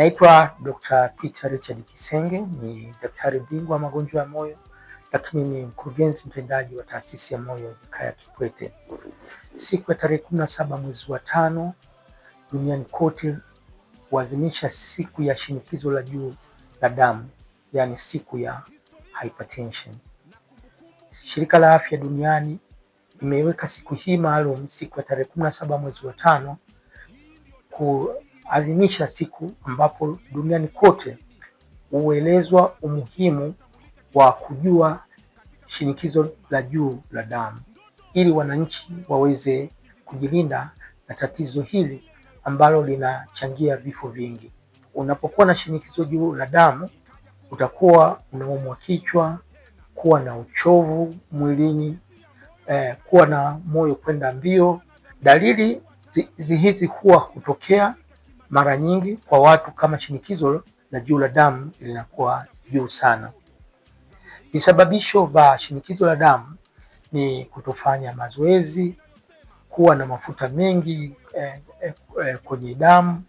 Naitwa Dr. Peter Richard Kisenge, ni daktari bingwa magonjwa ya moyo, lakini ni mkurugenzi mtendaji wa taasisi ya moyo Jakaya Kikwete. Siku ya tarehe 17 mwezi wa 5 duniani kote huadhimisha siku ya shinikizo la juu la damu, yani siku ya hypertension. Shirika la Afya Duniani imeweka siku hii maalum, siku ya tarehe 17 mwezi wa 5, kuadhimisha siku ambapo duniani kote huelezwa umuhimu wa kujua shinikizo la juu la damu ili wananchi waweze kujilinda na tatizo hili ambalo linachangia vifo vingi. Unapokuwa na shinikizo juu la damu, utakuwa unaumwa kichwa, kuwa na uchovu mwilini, kuwa na moyo kwenda mbio. Dalili hizi huwa hutokea mara nyingi kwa watu kama shinikizo la juu la damu linakuwa juu sana. Visababisho vya shinikizo la damu ni kutofanya mazoezi, kuwa na mafuta mengi kwenye damu,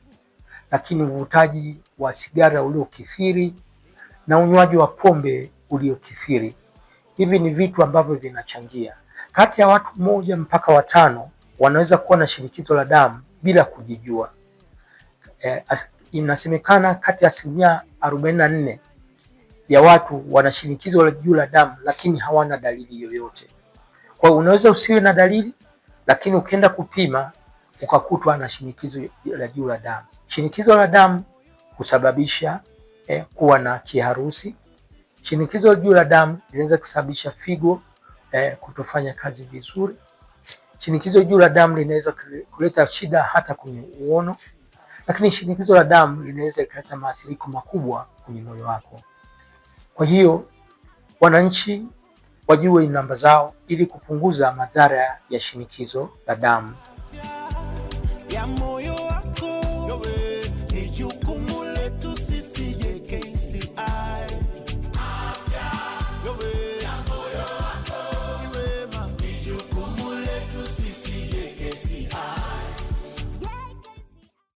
lakini uvutaji wa sigara uliokithiri na unywaji wa pombe uliokithiri. Hivi ni vitu ambavyo vinachangia. Kati ya watu 1 mpaka 5 wanaweza kuwa na shinikizo la damu bila kujijua. Inasemekana kati ya 44% ya watu wana shinikizo la juu la damu lakini hawana dalili yoyote. Kwa hiyo unaweza usiwe na dalili, lakini ukienda kupima ukakutwa na shinikizo la juu la damu. Shinikizo la damu husababisha kuwa na kiharusi. Shinikizo la juu la damu linaweza kusababisha figo kutofanya kazi vizuri. Shinikizo la juu la damu linaweza kuleta shida hata kwenye uono, lakini shinikizo la damu linaweza kuleta maathiriko makubwa kwenye moyo wako. Kwa hiyo wananchi wajue namba zao ili kupunguza madhara ya shinikizo la damu.